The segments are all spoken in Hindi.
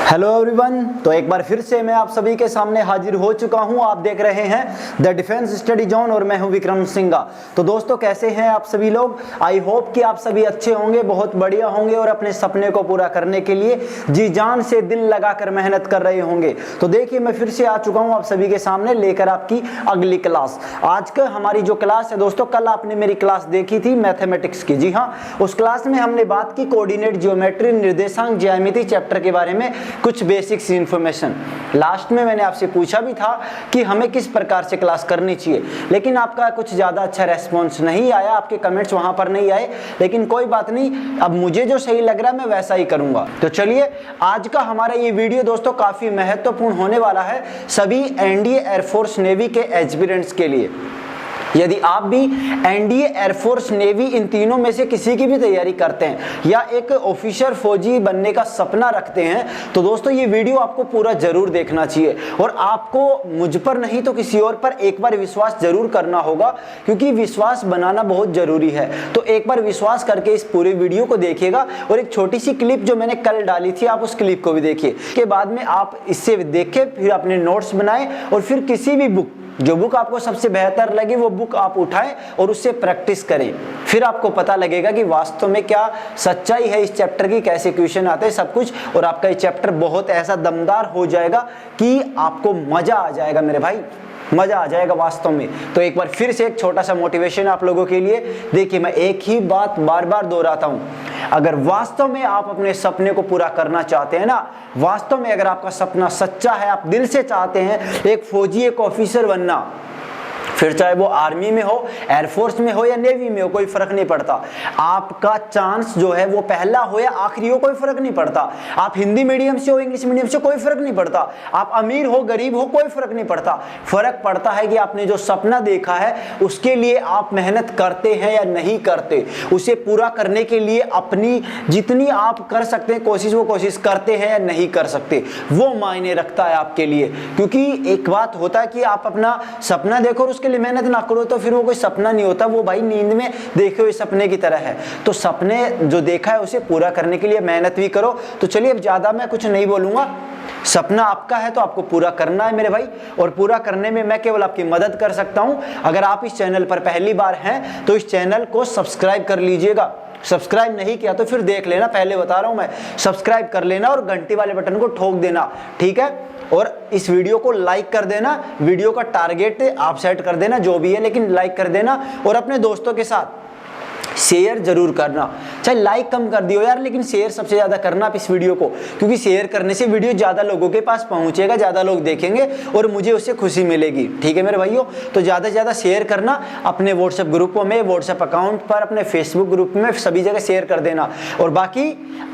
हेलो एवरीवन, तो एक बार फिर से मैं आप सभी के सामने हाजिर हो चुका हूं। आप देख रहे हैं द डिफेंस स्टडी जोन और मैं हूं विक्रम सिंघा। तो दोस्तों, कैसे हैं आप सभी लोग? आई होप कि आप सभी अच्छे होंगे, बहुत बढ़िया होंगे और अपने सपने को पूरा करने के लिए जी जान से दिल लगाकर मेहनत कर रहे होंगे। तो देखिए, मैं फिर से आ चुका हूं आप सभी के सामने लेकर आपकी अगली क्लास। आज का हमारी जो क्लास है दोस्तों, कल आपने मेरी क्लास देखी थी मैथमेटिक्स की। जी हाँ, उस क्लास में हमने बात की कोऑर्डिनेट ज्योमेट्री, निर्देशांक ज्यामिति चैप्टर के बारे में कुछ बेसिक्स इंफॉर्मेशन। लास्ट में मैंने आपसे पूछा भी था कि हमें किस प्रकार से क्लास करनी चाहिए, लेकिन आपका कुछ ज़्यादा अच्छा रेस्पॉन्स नहीं आया, आपके कमेंट्स वहाँ पर नहीं आए। लेकिन कोई बात नहीं, अब मुझे जो सही लग रहा है मैं वैसा ही करूँगा। तो चलिए, आज का हमारा ये वीडियो दोस्तों काफ़ी महत्वपूर्ण होने वाला है सभी एनडीए एयरफोर्स नेवी के एस्पिरेंट्स के लिए। यदि आप भी एनडीए एयरफोर्स नेवी इन तीनों में से किसी की भी तैयारी करते हैं या एक ऑफिसर फौजी बनने का सपना रखते हैं, तो दोस्तों ये वीडियो आपको पूरा जरूर देखना चाहिए। और आपको मुझ पर नहीं तो किसी और पर एक बार विश्वास जरूर करना होगा, क्योंकि विश्वास बनाना बहुत जरूरी है। तो एक बार विश्वास करके इस पूरे वीडियो को देखिएगा। और एक छोटी सी क्लिप जो मैंने कल डाली थी, आप उस क्लिप को भी देखिए। के बाद में आप इससे देखें, फिर अपने नोट्स बनाएं और फिर किसी भी बुक, जो बुक आपको सबसे बेहतर लगे वो बुक आप उठाएं और उससे प्रैक्टिस करें। फिर आपको पता लगेगा कि वास्तव में क्या सच्चाई है इस चैप्टर की, कैसे क्वेश्चन आते हैं, सब कुछ। और आपका ये चैप्टर बहुत ऐसा दमदार हो जाएगा कि आपको मजा आ जाएगा मेरे भाई, मजा आ जाएगा वास्तव में। तो एक बार फिर से एक छोटा सा मोटिवेशन आप लोगों के लिए। देखिए, मैं एक ही बात बार बार दोहराता हूं, अगर वास्तव में आप अपने सपने को पूरा करना चाहते हैं ना, वास्तव में अगर आपका सपना सच्चा है, आप दिल से चाहते हैं एक फौजी, एक ऑफिसर बनना, फिर चाहे वो आर्मी में हो, एयरफोर्स में हो या नेवी में हो, कोई फर्क नहीं पड़ता। आपका चांस जो है वो पहला हो या आखिरी हो, कोई फर्क नहीं पड़ता। आप हिंदी मीडियम से हो, इंग्लिश मीडियम से, कोई फर्क नहीं पड़ता। आप अमीर हो, गरीब हो, कोई फर्क नहीं पड़ता। फर्क पड़ता है कि आपने जो सपना देखा है उसके लिए आप मेहनत करते हैं या नहीं करते। उसे पूरा करने के लिए अपनी जितनी आप कर सकते हैं कोशिश, वो कोशिश करते हैं या नहीं कर सकते, वो मायने रखता है आपके लिए। क्योंकि एक बात होता है कि आप अपना सपना देखो और उसके लिए मेहनत ना करो, तो फिर वो कोई सपना नहीं होता, वो भाई नींद में देखे हुए सपने की तरह है। तो सपने जो देखा है उसे पूरा करने के लिए मेहनत भी करो। तो चलिए, अब ज्यादा मैं कुछ नहीं बोलूंगा। सपना आपका है तो आपको पूरा करना है मेरे भाई, और पूरा करने में मैं केवल आपकी मदद कर सकता हूं। अगर आप इस चैनल पर पहली बार हैं तो इस चैनल को सब्सक्राइब कर लीजिएगा। सब्सक्राइब नहीं किया तो फिर देख लेना, पहले बता रहा हूं मैं, सब्सक्राइब कर लेना और घंटी वाले बटन को ठोक देना, ठीक है? और इस वीडियो को लाइक कर देना। वीडियो का टारगेट आप सेट कर देना जो भी है, लेकिन लाइक कर देना। और अपने दोस्तों के साथ शेयर जरूर करना। चाहे लाइक कम कर दियो यार, लेकिन शेयर सबसे ज्यादा करना आप इस वीडियो को, क्योंकि शेयर करने से वीडियो ज्यादा लोगों के पास पहुंचेगा, ज्यादा लोग देखेंगे और मुझे उससे खुशी मिलेगी, ठीक है मेरे भाइयों? तो ज्यादा से ज्यादा शेयर करना अपने व्हाट्सएप ग्रुपों में, व्हाट्सएप अकाउंट पर, अपने फेसबुक ग्रुप में, सभी जगह शेयर कर देना। और बाकी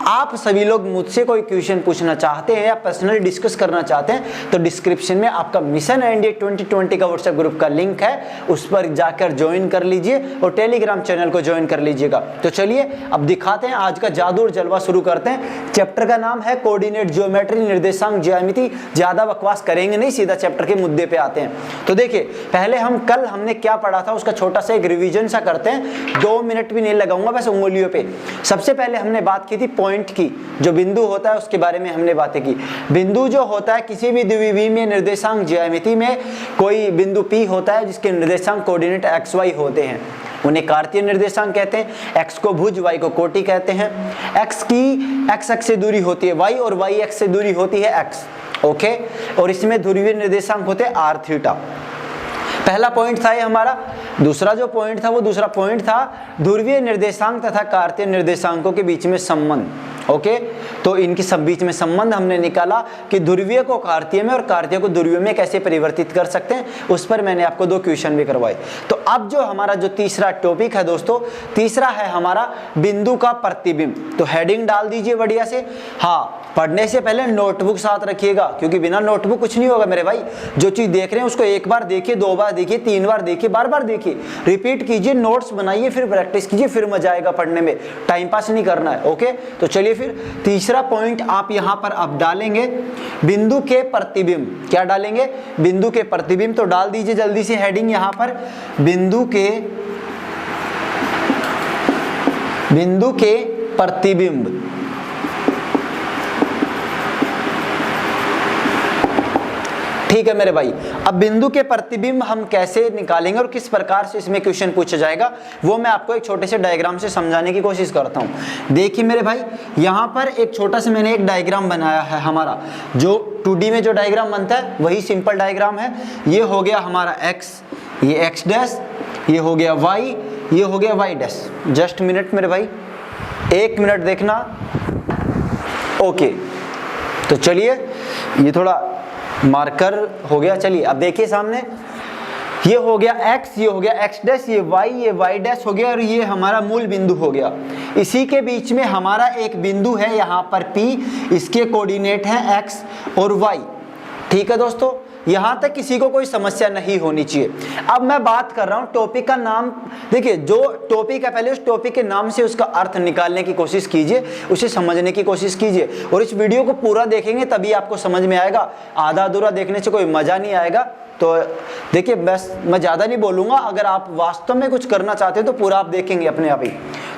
आप सभी लोग मुझसे कोई क्वेश्चन पूछना चाहते हैं या पर्सनली डिस्कस करना चाहते हैं तो डिस्क्रिप्शन में आपका मिशन एनडीए 2020 का व्हाट्सएप ग्रुप का लिंक है, उस पर जाकर ज्वाइन कर लीजिए और टेलीग्राम चैनल को ज्वाइन कर लीजिएगा। तो चलिए, अब दिखाते हैं आज का जादू और जलवा शुरू करते हैं। चैप्टर का नाम है कोऑर्डिनेट ज्योमेट्री, निर्देशांक ज्यामिति। ज्यादा बकवास करेंगे नहीं, सीधा चैप्टर के मुद्दे पे आते हैं। तो देखिए, पहले कल हमने क्या पढ़ा था उसका छोटा सा एक रिवीजन सा करते हैं। 2 मिनट भी नहीं लगाऊंगा, बस उंगलियों पे। सबसे पहले हमने बात की थी पॉइंट की, जो बिंदु होता है उसके बारे में हमने बातें की। बिंदु जो होता है किसी भी द्विविमीय निर्देशांक ज्यामिति में, कोई बिंदु P होता है जिसके निर्देशांक कोऑर्डिनेट XY होते हैं, उन्हें कार्तीय निर्देशांक कहते हैं। x को भुज, y को कोटि कहते हैं। x की x अक्ष से दूरी होती है y और y अक्ष से दूरी होती है x, ओके? और इसमें ध्रुवीय निर्देशांक होते हैं r थीटा। पहला पॉइंट था ये हमारा। दूसरा जो पॉइंट था वो दूसरा पॉइंट था ध्रुवीय निर्देशांक तथा कार्तीय निर्देशांकों के बीच में संबंध, ओके? तो इनके सब बीच में संबंध हमने निकाला कि ध्रुवीय को कार्तीय में और कार्तीय को ध्रुवीय में कैसे परिवर्तित कर सकते हैं, उस पर मैंने आपको 2 क्वेश्चन भी करवाए। तो अब जो हमारा जो तीसरा टॉपिक है दोस्तों, तीसरा है हमारा बिंदु का प्रतिबिंब। तो हेडिंग डाल दीजिए बढ़िया से। हाँ, पढ़ने से पहले नोटबुक साथ रखिएगा, क्योंकि बिना नोटबुक कुछ नहीं होगा मेरे भाई। जो चीज देख रहे हैं उसको एक बार देखिए, 2 बार देखिए, 3 बार देखिए, बार बार देखिए, रिपीट कीजिए, नोट्स बनाइए, फिर प्रैक्टिस कीजिए, फिर मजा आएगा पढ़ने में। टाइम पास नहीं करना है, ओके? तो चलिए, फिर तीसरा पॉइंट आप यहां पर अब डालेंगे बिंदु के प्रतिबिंब। क्या डालेंगे? बिंदु के प्रतिबिंब। तो डाल दीजिए जल्दी से हेडिंग यहां पर, बिंदु के प्रतिबिंब। ठीक है मेरे भाई। अब बिंदु के प्रतिबिंब हम कैसे निकालेंगे और किस प्रकार से इसमें क्वेश्चन पूछा जाएगा वो मैं आपको एक छोटे से डायग्राम से समझाने की कोशिश करता हूं। देखिए मेरे भाई, यहाँ पर एक छोटा सा मैंने एक डायग्राम बनाया है। हमारा जो 2D में जो डायग्राम बनता है वही सिंपल डायग्राम है। ये हो गया हमारा x, ये x डैश, ये हो गया y, ये हो गया y डैश। जस्ट मिनट मेरे भाई, 1 मिनट देखना। ओके, तो चलिए ये थोड़ा मार्कर हो गया। चलिए अब देखिए सामने, ये हो गया x, ये हो गया x डैश, ये y डैश हो गया और ये हमारा मूल बिंदु हो गया। इसी के बीच में हमारा एक बिंदु है यहाँ पर P, इसके कोऑर्डिनेट हैं x और y। ठीक है दोस्तों, यहाँ तक किसी को कोई समस्या नहीं होनी चाहिए। अब मैं बात कर रहा हूँ टॉपिक का नाम। देखिए जो टॉपिक है पहले उस टॉपिक के नाम से उसका अर्थ निकालने की कोशिश कीजिए, उसे समझने की कोशिश कीजिए और इस वीडियो को पूरा देखेंगे तभी आपको समझ में आएगा। आधा अधूरा देखने से कोई मजा नहीं आएगा। तो देखिए बस मैं ज़्यादा नहीं बोलूँगा, अगर आप वास्तव में कुछ करना चाहते हैं तो पूरा आप देखेंगे अपने आप ही।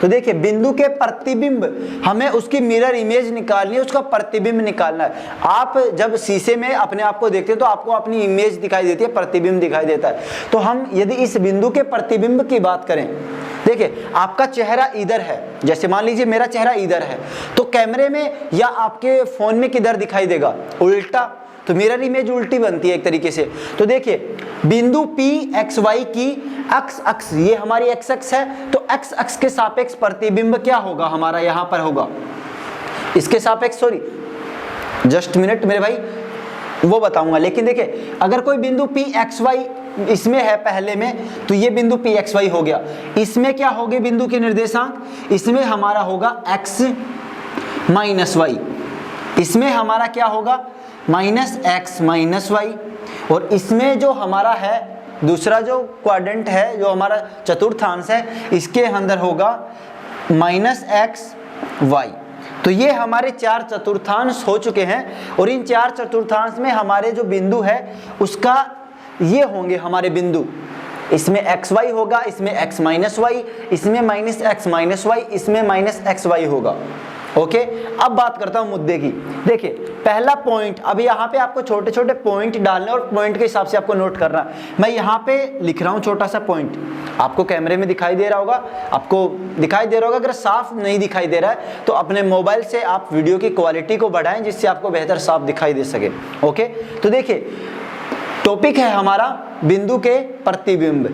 तो देखिए बिंदु के प्रतिबिंब, हमें उसकी मिरर इमेज निकालनी है, उसका प्रतिबिंब निकालना है। आप जब शीशे में अपने आप को देखते हैं तो आपको अपनी इमेज दिखाई देती है, प्रतिबिंब दिखाई देता है। तो हम यदि इस बिंदु के प्रतिबिंब की बात करें, देखिए आपका चेहरा इधर है, जैसे मान लीजिए मेरा चेहरा इधर है, तो कैमरे में या आपके फोन में किधर दिखाई देगा? उल्टा। तो मिरर इमेज उल्टी बनती है एक तरीके से। तो देखिए बिंदु P x y की अक्ष, ये हमारी x अक्ष है, तो x अक्ष के सापेक्ष प्रतिबिंब क्या होगा हमारा? यहाँ पर होगा इसके सापेक्ष, सॉरी जस्ट मिनट मेरे भाई, वो बताऊंगा। लेकिन देखिए अगर कोई बिंदु P x y इसमें है पहले में, तो ये बिंदु P x y हो गया। इसमें क्या होगे बिंदु के निर्देशांक? इसमें हमारा होगा x माइनस y, इसमें हमारा क्या होगा? माइनस x माइनस y, और इसमें जो हमारा है दूसरा जो क्वाड्रेंट है, जो हमारा चतुर्थांश है, इसके अंदर होगा माइनस x y। तो ये हमारे 4 चतुर्थांश हो चुके हैं और इन 4 चतुर्थांश में हमारे जो बिंदु है उसका ये होंगे हमारे बिंदु। इसमें xy होगा, इसमें x माइनस y, इसमें माइनस x माइनस y, इसमें माइनस xy होगा। ओके, अब बात करता हूं मुद्दे की। देखिए पहला पॉइंट, अब यहाँ पे आपको छोटे छोटे पॉइंट डालने और पॉइंट के हिसाब से आपको नोट करना है। मैं यहाँ पे लिख रहा हूँ छोटा सा पॉइंट, आपको कैमरे में दिखाई दे रहा होगा, आपको दिखाई दे रहा होगा। अगर साफ नहीं दिखाई दे रहा है तो अपने मोबाइल से आप वीडियो की क्वालिटी को बढ़ाएं जिससे आपको बेहतर साफ दिखाई दे सके। ओके, तो देखिए टॉपिक है हमारा बिंदु के प्रतिबिंब।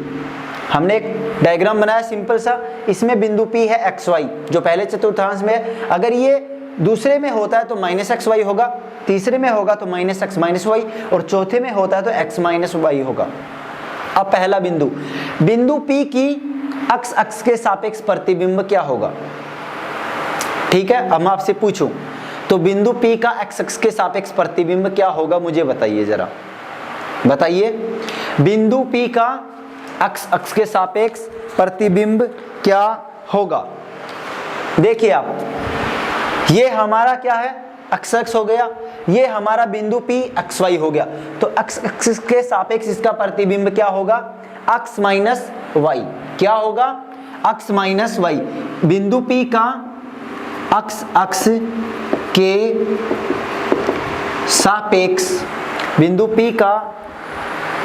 हमने एक डायग्राम बनाया सिंपल सा, इसमें बिंदु P है xy जो पहले चतुर्थांश में है। अगर ये दूसरे में होता है तो माइनस xy होगा, तीसरे में होगा तो माइनस x माइनस y, और चौथे में होता है तो x माइनस y होगा। अब पहला बिंदु, बिंदु P की अक्ष के सापेक्ष प्रतिबिंब क्या होगा? ठीक है, अब मैं आपसे पूछूं तो बिंदु P का x के सापेक्ष प्रतिबिंब क्या होगा? मुझे बताइए जरा, बताइए। बिंदु P का अक्ष के सापेक्ष प्रतिबिंब क्या होगा? देखिए आप, ये हमारा क्या है? अक्ष हो गया, ये हमारा बिंदु P xy हो गया। तो अक्ष के सापेक्ष इसका प्रतिबिंब क्या होगा? अक्ष माइनस y। क्या होगा? अक्ष माइनस y। बिंदु P का अक्ष के सापेक्ष, बिंदु P का,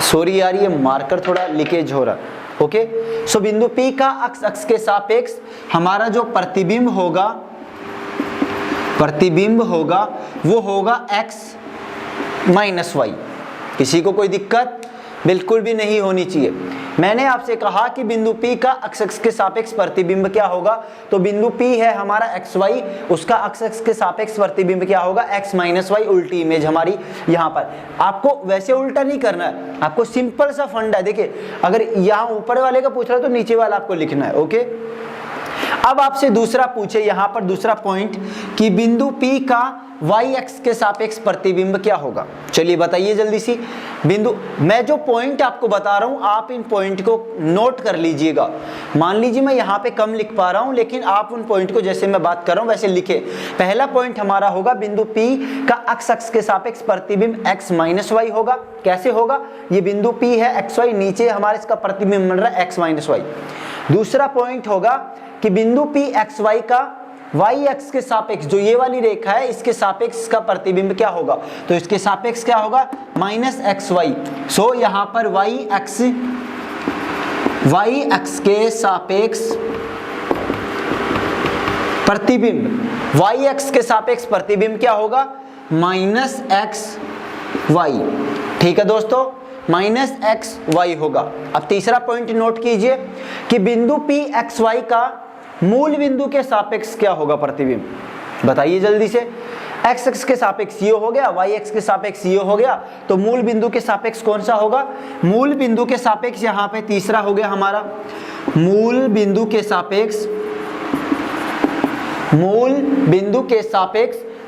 सॉरी यार ये मार्कर थोड़ा लीकेज हो रहा। ओके, सो बिंदु P का अक्ष के सापेक्ष हमारा जो प्रतिबिंब होगा वो होगा x माइनस y। किसी को कोई दिक्कत बिल्कुल भी नहीं होनी चाहिए। मैंने आपसे कहा कि बिंदु P का अक्ष के सापेक्ष प्रतिबिंब क्या होगा, तो बिंदु P है हमारा xy, उसका अक्ष के सापेक्ष प्रतिबिंब क्या होगा? x minus y। उल्टी इमेज हमारी यहाँ पर। आपको वैसे उल्टा नहीं करना है, आपको सिंपल सा फंडा है। देखिए अगर यहाँ ऊपर वाले का पूछ रहा है तो नीचे वाला आपको लिखना है। ओके, अब आपसे दूसरा पूछे यहाँ पर दूसरा पॉइंट कि बिंदु P का y अक्ष के सापेक्ष प्रतिबिंब क्या होगा? चलिए बताइए जल्दी सी। बिंदु, मैं जो पॉइंट आपको बता रहा हूं आप इन पॉइंट को नोट कर लीजिएगा। मान लीजिए मैं यहाँ पे कम लिख पा रहा हूं, लेकिन आप उन पॉइंट को जैसे मैं बात कर रहा हूं वैसे लिखे। पहला पॉइंट हमारा होगा बिंदु P का अक्ष के सापेक्ष प्रतिबिंब x माइनस y होगा। कैसे होगा? ये बिंदु P है xy, नीचे हमारे इसका प्रतिबिंब बन रहा है x माइनस y। दूसरा पॉइंट होगा कि बिंदु P xy का वाई एक्स के सापेक्ष जो ये वाली रेखा है इसके सापेक्ष का प्रतिबिंब क्या होगा, तो इसके सापेक्ष क्या होगा माइनस एक्स वाई। सो यहां पर वाई एक्स के सापेक्ष प्रतिबिंब, वाई एक्स के सापेक्ष प्रतिबिंब क्या होगा माइनस एक्स वाई। ठीक है दोस्तों, माइनस एक्स वाई होगा। अब तीसरा पॉइंट नोट कीजिए कि बिंदु पी एक्स वाई का मूल बिंदु के सापेक्ष क्या होगा प्रतिबिंब, बताइए जल्दी से। एक्स एक्स के सापेक्ष ये हो गया, वाई एक्स के सापेक्ष ये हो गया, तो मूल बिंदु के सापेक्ष कौन सा होगा, मूल बिंदु के सापेक्ष यहाँ पे तीसरा हो गया हमारा, मूल बिंदु के सापेक्ष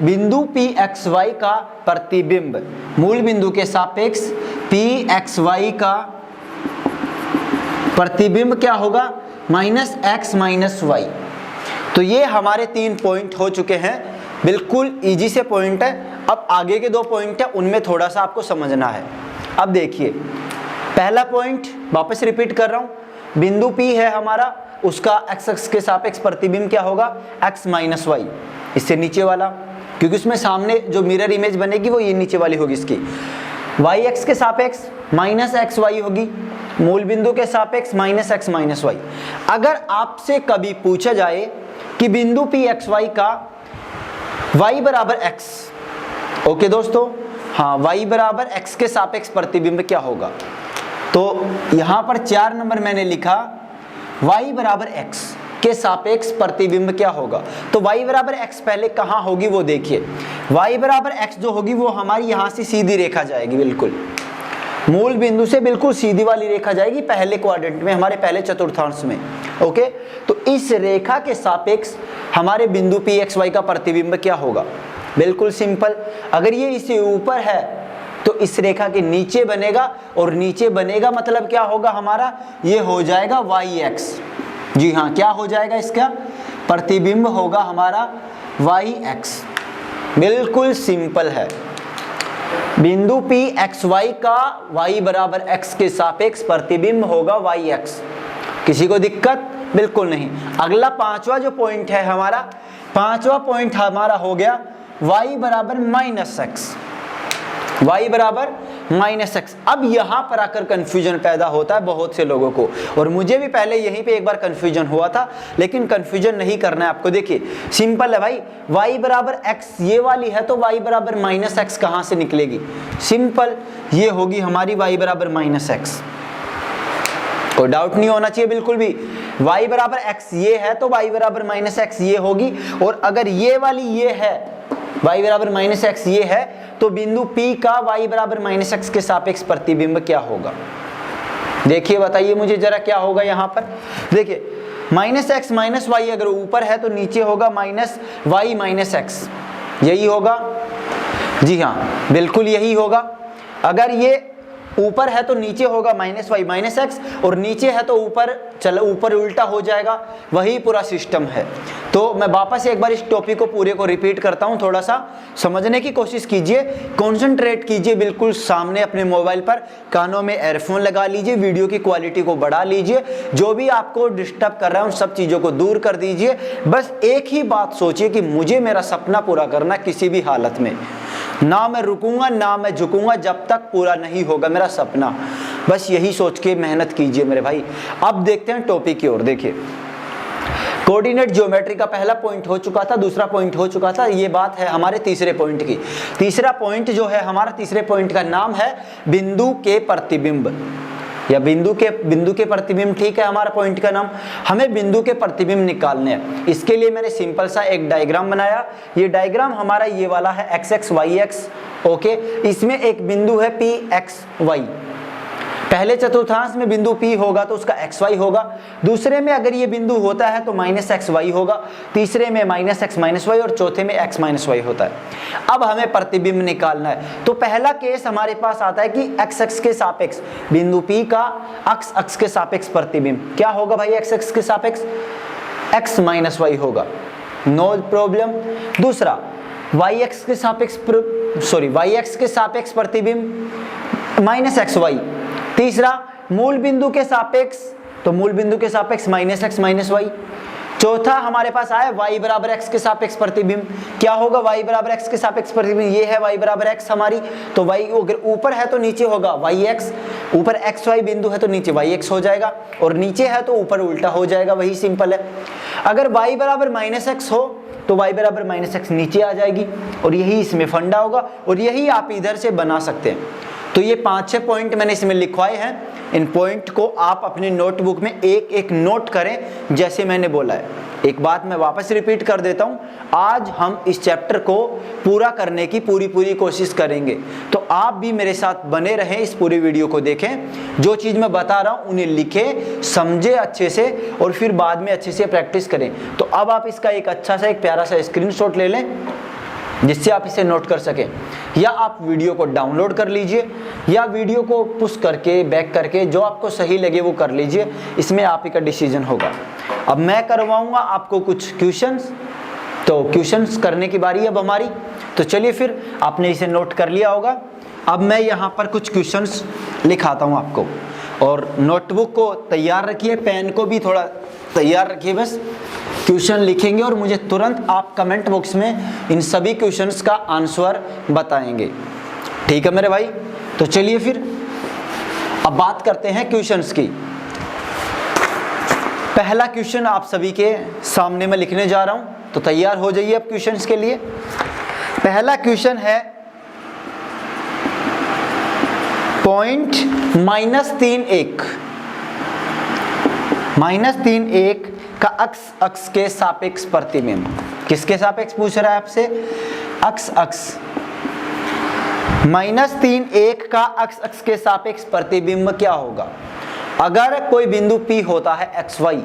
बिंदु पी एक्स वाई का प्रतिबिंब, मूल बिंदु के सापेक्ष पी एक्स वाई का प्रतिबिंब क्या होगा माइनस एक्स माइनस वाई। तो ये हमारे 3 पॉइंट हो चुके हैं, बिल्कुल इजी से पॉइंट है। अब आगे के 2 पॉइंट है उनमें थोड़ा सा आपको समझना है। अब देखिए पहला पॉइंट वापस रिपीट कर रहा हूं, बिंदु P है हमारा, उसका एक्स एक्स के सापेक्ष प्रतिबिंब क्या होगा x माइनस वाई, इससे नीचे वाला, क्योंकि उसमें सामने जो मिरर इमेज बनेगी वो ये नीचे वाली होगी इसकी। वाई एक्स के सापेक्ष माइनस एक्स वाई होगी, मूल बिंदु के सापेक्ष माइनस एक्स माइनस वाई। अगर आपसे कभी पूछा जाए कि बिंदु पी एक्स वाई का y बराबर x, ओके दोस्तों, हाँ y बराबर x के सापेक्ष प्रतिबिंब क्या होगा, तो यहां पर 4 नंबर मैंने लिखा y बराबर x के सापेक्ष प्रतिबिंब क्या होगा। तो y बराबर x पहले कहां होगी वो देखिए, y बराबर x जो होगी वो हमारी यहां से सीधी रेखा जाएगी, बिल्कुल मूल बिंदु से बिल्कुल सीधी वाली रेखा जाएगी पहले क्वाड्रेंट में, हमारे पहले चतुर्थांश में। ओके, तो इस रेखा के सापेक्ष हमारे बिंदु पी एक्स वाई का प्रतिबिंब क्या होगा, बिल्कुल सिंपल। अगर ये इससे ऊपर है तो इस रेखा के नीचे बनेगा, और नीचे बनेगा मतलब क्या होगा हमारा, ये हो जाएगा वाई एक्स। जी हाँ, क्या हो जाएगा, इसका प्रतिबिंब होगा हमारा वाई एक्स। बिल्कुल सिंपल है, बिंदु पी एक्स वाई का y बराबर x के सापेक्ष प्रतिबिंब होगा वाई एक्स। किसी को दिक्कत, बिल्कुल नहीं। अगला 5वां जो पॉइंट है हमारा, 5वां पॉइंट हमारा हो गया y बराबर माइनस एक्स, y बराबर माइनस एक्स। अब यहां पर आकर कंफ्यूजन पैदा होता है बहुत से लोगों को, और मुझे भी पहले यहीं पे एक बार कंफ्यूजन हुआ था, लेकिन कंफ्यूजन नहीं करना है आपको। देखिए सिंपल है भाई, y बराबर x ये वाली है तो y बराबर माइनस एक्स कहां से निकलेगी, सिंपल, ये होगी हमारी y बराबर माइनस एक्स। कोई डाउट नहीं होना चाहिए बिल्कुल भी, y बराबर x ये है तो y बराबर माइनस एक्स ये होगी, और अगर ये वाली ये है y बराबर माइनस एक्स ये है, तो बिंदु P का y बराबर माइनस एक्स के सापेक्ष प्रतिबिंब क्या होगा। देखिए बताइए मुझे जरा क्या होगा यहाँ पर। देखिए माइनस एक्स माइनस वाई अगर ऊपर है तो नीचे होगा माइनस वाई माइनस एक्स, यही होगा। जी हाँ, बिल्कुल यही होगा। अगर ये ऊपर है तो नीचे होगा माइनस वाई माइनस एक्स, और नीचे है तो ऊपर, चलो ऊपर उल्टा हो जाएगा, वही पूरा सिस्टम है। तो मैं वापस एक बार इस टॉपिक को पूरे को रिपीट करता हूं, थोड़ा सा समझने की कोशिश कीजिए, कंसंट्रेट कीजिए बिल्कुल सामने अपने मोबाइल पर, कानों में एयरफोन लगा लीजिए, वीडियो की क्वालिटी को बढ़ा लीजिए, जो भी आपको डिस्टर्ब कर रहा है उन सब चीज़ों को दूर कर दीजिए। बस एक ही बात सोचिए कि मुझे मेरा सपना पूरा करना, किसी भी हालत में ना मैं रुकूंगा ना मैं झुकूंगा जब तक पूरा नहीं होगा मेरा सपना। बस यही सोच के मेहनत कीजिए मेरे भाई। अब देखते हैं टॉपिक की ओर। देखिए कोऑर्डिनेट ज्योमेट्री का पहला पॉइंट हो चुका था, दूसरा पॉइंट हो चुका था, ये बात है हमारे तीसरे पॉइंट की। तीसरा पॉइंट जो है हमारा, तीसरे पॉइंट का नाम है बिंदु के प्रतिबिंब, या बिंदु के प्रतिबिंब, ठीक है हमारा पॉइंट का नाम। हमें बिंदु के प्रतिबिंब निकालने हैं, इसके लिए मैंने सिंपल सा एक डायग्राम बनाया। ये डायग्राम हमारा ये वाला है X X Y X, okay. इसमें एक बिंदु है पी एक्स वाई, पहले चतुर्थांश में बिंदु P होगा तो उसका एक्स वाई होगा, दूसरे में अगर ये बिंदु होता है तो माइनस एक्स वाई होगा, तीसरे में माइनस एक्स माइनस वाई, और चौथे में एक्स माइनस वाई होता है। अब हमें प्रतिबिंब निकालना है, तो पहला केस हमारे पास आता है कि एक्स एक्स के सापेक्ष बिंदु P का एक्स एक्स के सापेक्ष प्रतिबिंब क्या होगा भाई, एक्स एक्स के सापेक्ष एक्स माइनस वाई होगा, नो प्रॉब्लम। दूसरा वाई एक्स के सापेक्ष प्रतिबिंब माइनस एक्स वाई। तीसरा मूल बिंदु के सापेक्ष, तो मूल बिंदु के सापेक्ष माइनस एक्स माइनस वाई। चौथा हमारे पास आया y बराबर x के सापेक्ष प्रतिबिंब। क्या होगा y बराबर x के सापेक्ष प्रतिबिंब? ये है y बराबर x हमारी, तो y अगर ऊपर है तो नीचे होगा yx, ऊपर xy बिंदु है तो नीचे yx हो जाएगा, और नीचे है तो ऊपर उल्टा हो जाएगा, वही सिंपल है। अगर y बराबर -x हो तो y बराबर -x नीचे आ जाएगी, और यही इसमें फंडा होगा, और यही आप इधर से बना सकते हैं। तो ये 5-6 पॉइंट मैंने इसमें लिखवाए हैं। इन पॉइंट को आप अपने नोटबुक में एक एक नोट करें जैसे मैंने बोला है। एक बात मैं वापस रिपीट कर देता हूं, आज हम इस चैप्टर को पूरा करने की पूरी कोशिश करेंगे, तो आप भी मेरे साथ बने रहें, इस पूरे वीडियो को देखें, जो चीज़ मैं बता रहा हूं उन्हें लिखें, समझे अच्छे से, और फिर बाद में अच्छे से प्रैक्टिस करें। तो अब आप इसका एक अच्छा सा, एक प्यारा सा स्क्रीनशॉट ले लें जिससे आप इसे नोट कर सकें, या आप वीडियो को डाउनलोड कर लीजिए, या वीडियो को पुश करके बैक करके जो आपको सही लगे वो कर लीजिए, इसमें आप ही का डिसीजन होगा। अब मैं करवाऊंगा आपको कुछ क्वेश्चंस, तो क्वेश्चंस करने की बारी अब हमारी। तो चलिए फिर, आपने इसे नोट कर लिया होगा। अब मैं यहाँ पर कुछ क्वेश्चंस लिखाता हूँ आपको, और नोटबुक को तैयार रखिए, पेन को भी थोड़ा तैयार रखिए। बस क्वेश्चन लिखेंगे और मुझे तुरंत आप कमेंट बॉक्स में इन सभी क्वेश्चंस का आंसर बताएंगे, ठीक है मेरे भाई। तो चलिए फिर अब बात करते हैं क्वेश्चंस की। पहला क्वेश्चन आप सभी के सामने मैं लिखने जा रहा हूं, तो तैयार हो जाइए अब क्वेश्चंस के लिए। पहला क्वेश्चन है पॉइंट -3.1 का अक्ष के सापेक्ष प्रतिबिंब। किसके सापेक्ष पूछ रहा है आपसे? अक्ष -3.1 का अक्ष के सापेक्ष प्रतिबिंब क्या होगा? अगर कोई बिंदु P होता है xy,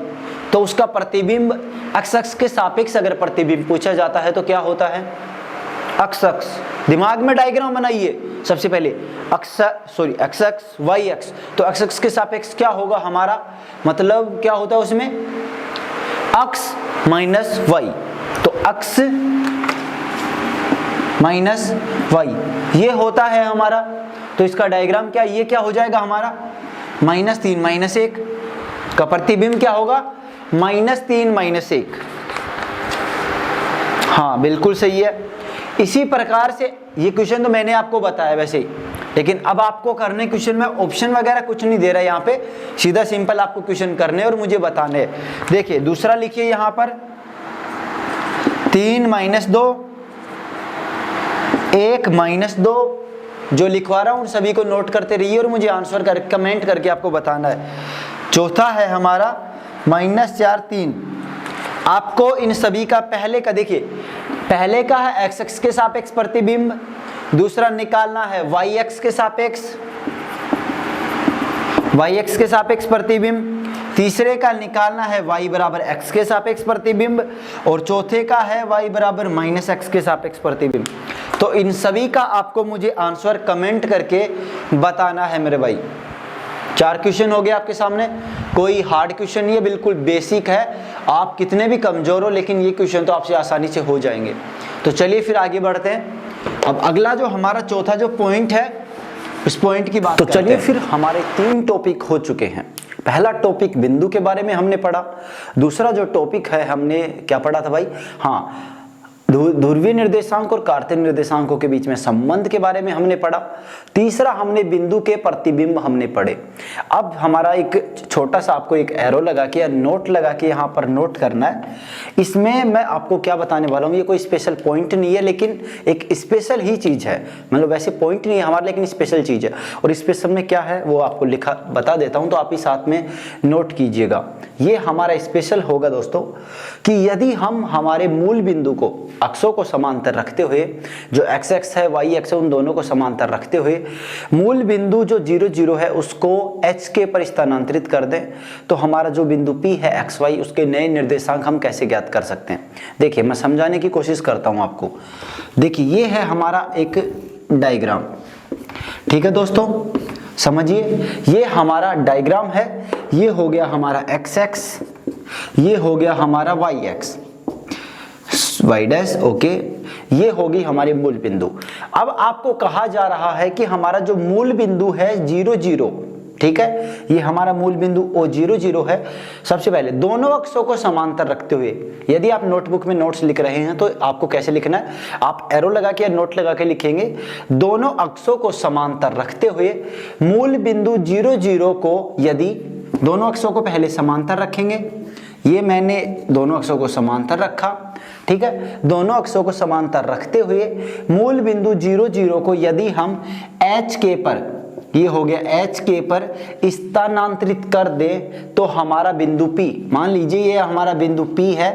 तो उसका प्रतिबिंब अक्ष के सापेक्ष अगर प्रतिबिंब पूछा जाता है तो क्या होता है? अक्ष। दिमाग में डायग्राम बनाइए सबसे पहले, x y अक्ष, तो अक्ष के सापेक्ष क्या होगा हमारा? मतलब क्या होता है उसमें? अक्ष माइनस वाई, तो अक्ष माइनस वाई ये होता है हमारा। तो इसका डायग्राम क्या, ये क्या हो जाएगा हमारा? -3 -1 का प्रतिबिंब क्या होगा? -3 -1। हाँ बिल्कुल सही है। इसी प्रकार से ये क्वेश्चन तो मैंने आपको बताया वैसे ही, लेकिन अब आपको करने क्वेश्चन में ऑप्शन वगैरह कुछ नहीं दे रहा है यहाँ पे, सीधा सिंपल आपको क्वेश्चन करने और मुझे बताने हैं। देखिए दूसरा लिखिए यहाँ पर 3 - 2 1 - 2, जो लिखवा रहा हूँ उन सभी को नोट करते रहिए और मुझे आंसर कर कमेंट करके आपको बताना है। चौथा है हमारा -4 3। आपको इन सभी का पहले का, देखिए पहले का है x के सापेक्ष प्रतिबिंब, दूसरा निकालना है yx के सापेक्ष प्रतिबिंब, तीसरे का निकालना है y बराबर x के सापेक्ष प्रतिबिंब, और चौथे का है y बराबर -x के सापेक्ष प्रतिबिंब। तो इन सभी का आपको मुझे आंसर कमेंट करके बताना है मेरे भाई। 4 क्वेश्चन हो गए आपके सामने, कोई हार्ड क्वेश्चन नहीं है, बिल्कुल बेसिक है। आप कितने भी कमजोर हो, लेकिन ये क्वेश्चन तो आपसे आसानी से हो जाएंगे। तो चलिए फिर आगे बढ़ते हैं। अब अगला जो हमारा चौथा जो पॉइंट है, उस पॉइंट की बात करते हैं। तो चलिए फिर हमारे 3 टॉपिक हो चुके हैं। पहला टॉपिक बिंदु के बारे में हमने पढ़ा, दूसरा जो टॉपिक है हमने क्या पढ़ा था भाई? हाँ, ध्रुवीय निर्देशांक और कार्तीय निर्देशांकों के बीच में संबंध के बारे में हमने पढ़ा। तीसरा हमने बिंदु के प्रतिबिंब हमने पढ़े। अब हमारा एक छोटा सा आपको एक एरो लगा के या नोट लगा के यहाँ पर नोट करना है। इसमें मैं आपको क्या बताने वाला हूँ, ये कोई स्पेशल पॉइंट नहीं है, लेकिन एक स्पेशल ही चीज़ है। मतलब वैसे पॉइंट नहीं है हमारा, लेकिन स्पेशल चीज़ है। और स्पेशल में क्या है वो आपको लिखा बता देता हूँ, तो आप ही साथ में नोट कीजिएगा। ये हमारा स्पेशल होगा दोस्तों कि यदि हम हमारे मूल बिंदु को अक्षों को समांतर रखते हुए, जो x एक्स है y एक्स है, उन दोनों को समांतर रखते हुए मूल बिंदु जो 0 0 है उसको h के पर स्थानांतरित कर दें, तो हमारा जो बिंदु P है x y, उसके नए निर्देशांक हम कैसे ज्ञात कर सकते हैं। देखिए मैं समझाने की कोशिश करता हूं आपको। देखिए ये है हमारा एक डायग्राम, ठीक है दोस्तों, समझिए ये हमारा डायग्राम है। ये हो गया हमारा x एक्स, ये हो गया हमारा y x, y dash, okay. ये होगी हमारी मूल बिंदु। अब आपको कहा जा रहा है कि हमारा जो मूल बिंदु है 0 0, ठीक है, ये हमारा मूल बिंदु O0 0 है। सबसे पहले दोनों अक्षों को समांतर रखते हुए, यदि आप नोटबुक में नोट्स लिख रहे हैं तो आपको कैसे लिखना है, आप एरो लगा के या नोट लगा के लिखेंगे, दोनों अक्षों को समांतर रखते हुए मूल बिंदु 0 0 को, यदि दोनों अक्षों को पहले समांतर रखेंगे, ये मैंने दोनों अक्षों को समांतर रखा, ठीक है, दोनों अक्षों को समांतर रखते हुए मूल बिंदु 0 0 को यदि हम HK पर, ये हो गया HK पर स्थानांतरित कर दे तो हमारा बिंदु P, मान लीजिए ये हमारा बिंदु P है,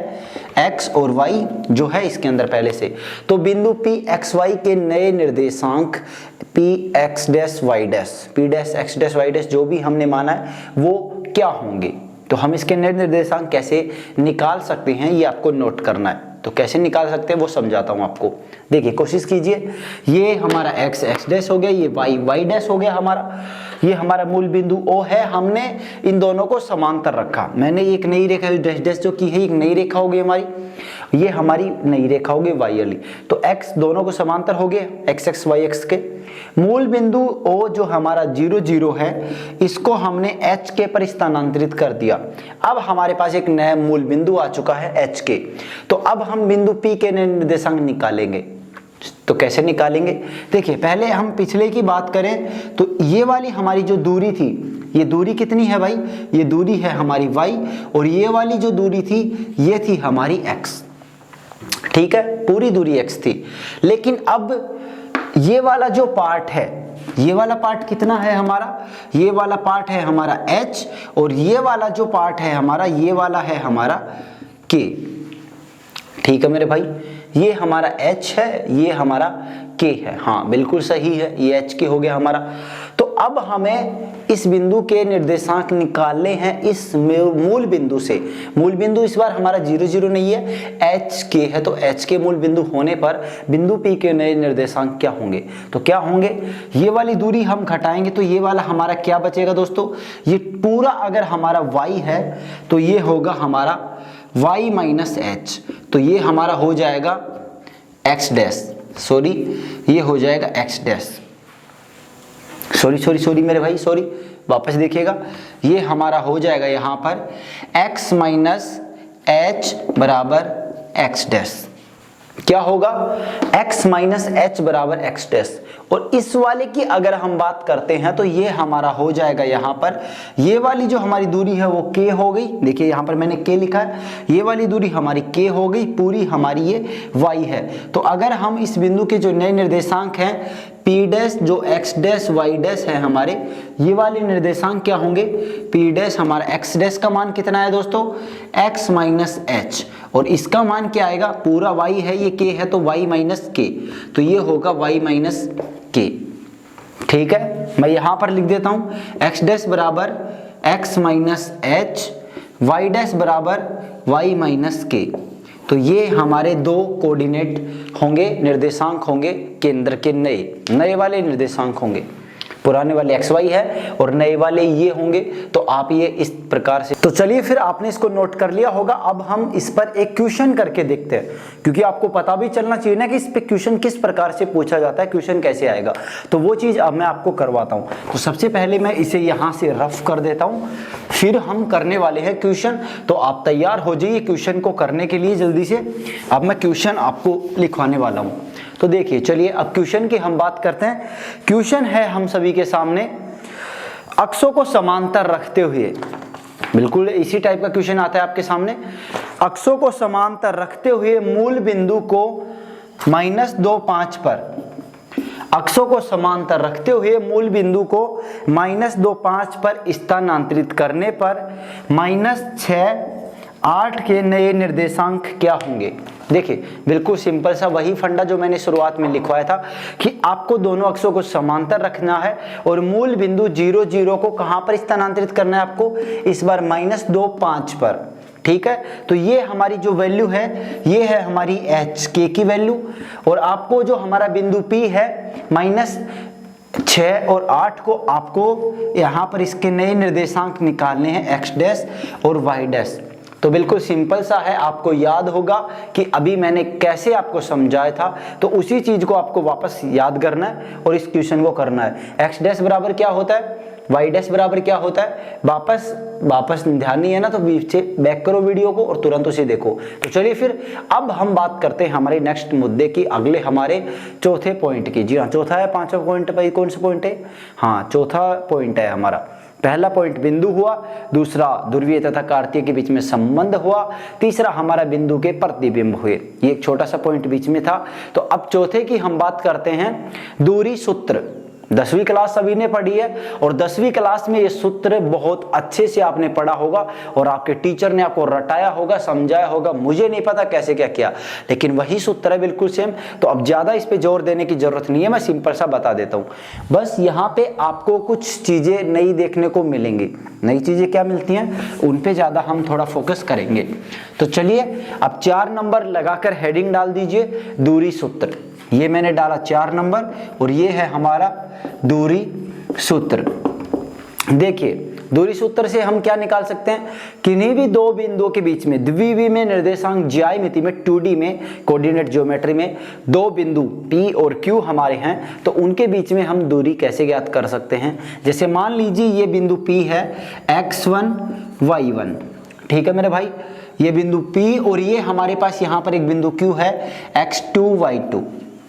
x और y जो है इसके अंदर पहले से, तो बिंदु P x y के नए निर्देशांक P x dash y dash, P dash x dash y dash जो भी हमने माना है वो क्या होंगे। तो हम इसके नए निर्देशांक कैसे निकाल सकते हैं ये आपको नोट करना है। तो कैसे निकाल सकते हैं वो समझाता हूं आपको। देखिए कोशिश कीजिए, ये हमारा x x डैश हो गया, ये y y डैश हो गया हमारा, ये हमारा मूल बिंदु O है, हमने इन दोनों को समांतर रखा, मैंने एक नई रेखा डैश डैश जो की है, एक नई रेखा होगी हमारी, ये हमारी नई रेखा होगी y वाली, तो x दोनों को समांतर हो गया x x y x के। मूल बिंदु O जो हमारा 0 0 है, इसको हमने HK पर स्थानांतरित कर दिया, अब हमारे पास एक नया मूल बिंदु आ चुका है HK। तो अब हम बिंदु P के निर्देशांक निकालेंगे। तो कैसे निकालेंगे, देखिए पहले हम पिछले की बात करें तो ये वाली हमारी जो दूरी थी, ये दूरी कितनी है भाई, ये दूरी है हमारी y, और ये वाली जो दूरी थी ये थी हमारी x, ठीक है, पूरी दूरी x थी। लेकिन अब ये वाला जो पार्ट है, ये वाला पार्ट कितना है हमारा, ये वाला पार्ट है हमारा h, और ये वाला जो पार्ट है हमारा, ये वाला है हमारा k, ठीक है मेरे भाई, ये हमारा h है, ये हमारा k है, हाँ बिल्कुल सही है, ये HK हो गया हमारा। तो अब हमें इस बिंदु के निर्देशांक निकालने हैं इस मूल बिंदु से। मूल बिंदु इस बार हमारा 0 0 नहीं है, HK है, तो HK मूल बिंदु होने पर बिंदु P के नए निर्देशांक क्या होंगे, तो क्या होंगे, ये वाली दूरी हम घटाएंगे तो ये वाला हमारा क्या बचेगा दोस्तों, ये पूरा अगर हमारा y है तो ये होगा हमारा y माइनस h, तो ये हमारा हो जाएगा x डैश, सॉरी ये हो जाएगा x डैश, सॉरी मेरे भाई, सॉरी वापस देखिएगा, ये हमारा हो जाएगा यहाँ पर x माइनस h बराबर x डैश, क्या होगा x माइनस h बराबर x डैश। और इस वाले की अगर हम बात करते हैं तो ये हमारा हो जाएगा यहाँ पर, ये वाली जो हमारी दूरी है वो k हो गई, देखिए यहाँ पर मैंने k लिखा है, ये वाली दूरी हमारी k हो गई, पूरी हमारी ये y है। तो अगर हम इस बिंदु के जो नए निर्देशांक हैं P डैश जो x डैश y डैश है हमारे, ये वाले निर्देशांक क्या होंगे, P डैश हमारा x डैश का मान कितना है दोस्तों, x माइनस h, और इसका मान क्या आएगा, पूरा y है, ये k है, तो y माइनस k, तो ये होगा y माइनस k, ठीक है। मैं यहाँ पर लिख देता हूँ x डैश बराबर x minus h, y dash बराबर y माइनस k, तो ये हमारे दो कोऑर्डिनेट होंगे, निर्देशांक होंगे केंद्र के नए वाले निर्देशांक होंगे, पुराने वाले एक्स वाई है और नए वाले ये होंगे। तो आप ये इस प्रकार से, तो चलिए फिर आपने इसको नोट कर लिया होगा, अब हम इस पर एक क्वेश्चन करके देखते हैं, क्योंकि आपको पता भी चलना चाहिए ना कि इस पे क्वेश्चन किस प्रकार से पूछा जाता है, क्वेश्चन कैसे आएगा, तो वो चीज अब मैं आपको करवाता हूँ। तो सबसे पहले मैं इसे यहाँ से रफ कर देता हूँ, फिर हम करने वाले हैं क्वेश्चन। तो आप तैयार हो जाइए क्वेश्चन को करने के लिए जल्दी से। अब मैं क्वेश्चन आपको लिखवाने वाला हूँ। तो देखिए चलिए अब क्वेश्चन की हम बात करते हैं। क्वेश्चन है हम सभी के सामने, अक्षों को समांतर रखते हुए, बिल्कुल इसी टाइप का क्वेश्चन आता है आपके सामने। अक्षों को समांतर रखते हुए मूल बिंदु को -2,5 पर, अक्षों को समांतर रखते हुए मूल बिंदु को -2,5 पर स्थानांतरित करने पर -6, 8 के नए निर्देशांक क्या होंगे। देखिए बिल्कुल सिंपल सा वही फंडा जो मैंने शुरुआत में लिखवाया था कि आपको दोनों अक्षों को समांतर रखना है और मूल बिंदु 0, 0 को कहां पर स्थानांतरित करना है आपको, इस बार -2,5 पर। ठीक है, तो ये हमारी जो वैल्यू है ये है हमारी HK की वैल्यू, और आपको जो हमारा बिंदु P है -6 और 8 को आपको यहाँ पर इसके नए निर्देशांक निकालने हैं x डैश और y डैश। तो बिल्कुल सिंपल सा है, आपको याद होगा कि अभी मैंने कैसे आपको समझाया था, तो उसी चीज को आपको वापस याद करना है और इस क्वेश्चन को करना है। x डैश बराबर क्या होता है, y डैश बराबर क्या होता है, वापस ध्यान नहीं है ना तो पीछे बैक करो वीडियो को और तुरंत उसे देखो। तो चलिए फिर अब हम बात करते हैं हमारे नेक्स्ट मुद्दे की, अगले हमारे चौथे पॉइंट की। जी हाँ, चौथा है, पांचवा पॉइंट भाई कौन सा पॉइंट है, हाँ चौथा पॉइंट है हमारा। पहला पॉइंट बिंदु हुआ, दूसरा ध्रुवीय तथा कार्तीय के बीच में संबंध हुआ, तीसरा हमारा बिंदु के प्रतिबिंब हुए। ये एक छोटा सा पॉइंट बीच में था। तो अब चौथे की हम बात करते हैं, दूरी सूत्र। 10वीं क्लास सभी ने पढ़ी है और 10वीं क्लास में ये सूत्र बहुत अच्छे से आपने पढ़ा होगा और आपके टीचर ने आपको रटाया होगा, समझाया होगा, मुझे नहीं पता कैसे क्या किया, लेकिन वही सूत्र है बिल्कुल सेम। तो अब ज्यादा इस पे जोर देने की जरूरत नहीं है, मैं सिंपल सा बता देता हूं। बस यहाँ पे आपको कुछ चीजें नई देखने को मिलेंगी। नई चीजें क्या मिलती हैं, उन पे ज्यादा हम थोड़ा फोकस करेंगे। तो चलिए अब 4 नंबर लगाकर हेडिंग डाल दीजिए, दूरी सूत्र। ये मैंने डाला 4 नंबर और ये है हमारा दूरी सूत्र। देखिए दूरी सूत्र से हम क्या निकाल सकते हैं, किन्हीं भी दो बिंदुओं के बीच में द्विविमीय में निर्देशांक ज्यामिति में 2D में कोऑर्डिनेट ज्योमेट्री में दो बिंदु P और Q हमारे हैं, तो उनके बीच में हम दूरी कैसे ज्ञात कर सकते हैं। जैसे मान लीजिए ये बिंदु P है x1 y1, ठीक है मेरे भाई, ये बिंदु P और ये हमारे पास यहाँ पर एक बिंदु Q है x2 y2।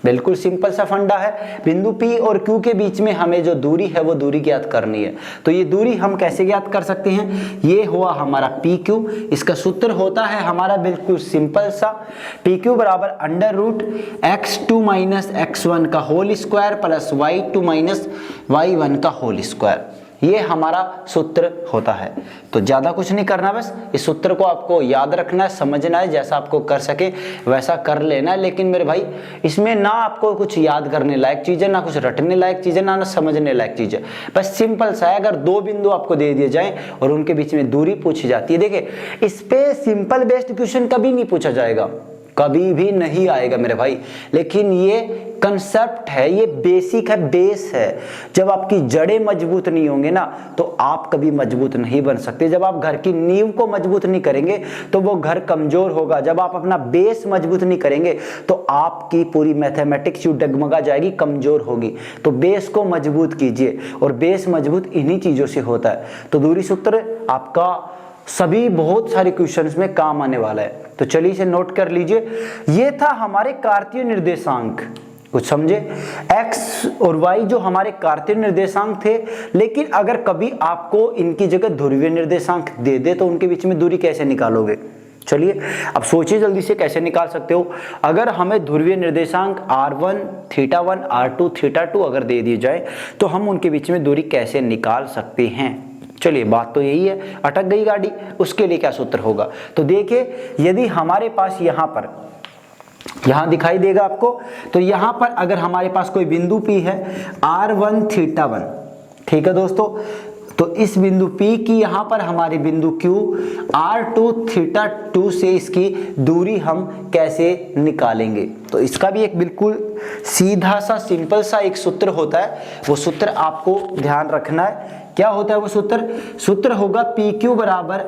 बिल्कुल सिंपल सा फंडा है, बिंदु P और Q के बीच में हमें जो दूरी है वो दूरी ज्ञात करनी है। तो ये दूरी हम कैसे ज्ञात कर सकते हैं, ये हुआ हमारा PQ। इसका सूत्र होता है हमारा बिल्कुल सिंपल सा, PQ बराबर under root x2 minus x1 का whole square plus y2 minus y1 का होल स्क्वायर। ये हमारा सूत्र होता है। तो ज्यादा कुछ नहीं करना, बस इस सूत्र को आपको याद रखना है, समझना है, जैसा आपको कर सके वैसा कर लेना है। लेकिन मेरे भाई इसमें ना आपको कुछ याद करने लायक चीज है, ना कुछ रटने लायक चीज है, ना समझने लायक चीज है। बस सिंपल सा है, अगर दो बिंदु आपको दे दिए जाएं और उनके बीच में दूरी पूछी जाती है, देखिए इस पे सिंपल बेस्ड क्वेश्चन कभी नहीं पूछा जाएगा, कभी भी नहीं आएगा मेरे भाई। लेकिन ये कंसेप्ट है, ये बेसिक है, बेस है। जब आपकी जड़ें मजबूत नहीं होंगे ना तो आप कभी मजबूत नहीं बन सकते। जब आप घर की नींव को मजबूत नहीं करेंगे तो वो घर कमजोर होगा। जब आप अपना बेस मजबूत नहीं करेंगे तो आपकी पूरी मैथमेटिक्स डगमगा जाएगी, कमजोर होगी। तो बेस को मजबूत कीजिए और बेस मजबूत इन्हीं चीजों से होता है। तो दूरी सूत्र आपका सभी बहुत सारे क्वेश्चंस में काम आने वाला है। तो चलिए इसे नोट कर लीजिए। ये था हमारे कार्तीय निर्देशांक, कुछ समझे, x और y जो हमारे कार्तीय निर्देशांक थे। लेकिन अगर कभी आपको इनकी जगह ध्रुवीय निर्देशांक दे दे तो उनके बीच में दूरी कैसे निकालोगे। चलिए अब सोचिए जल्दी से कैसे निकाल सकते हो। अगर हमें ध्रुवीय निर्देशांक r1 θ1 r2 θ2 अगर दे दिए जाए तो हम उनके बीच में दूरी कैसे निकाल सकते हैं। चलिए बात तो यही है, अटक गई गाड़ी, उसके लिए क्या सूत्र होगा। तो देखिए यदि हमारे पास यहां दिखाई देगा आपको, तो यहां पर अगर हमारे पास कोई बिंदु P है r1 θ1, ठीक है दोस्तों, तो इस बिंदु P की यहां पर हमारे बिंदु Q r2 θ2 से इसकी दूरी हम कैसे निकालेंगे। तो इसका भी एक बिल्कुल सीधा सा सिंपल सा एक सूत्र होता है, वो सूत्र आपको ध्यान रखना है। क्या होता है वो सूत्र होगा PQ बराबर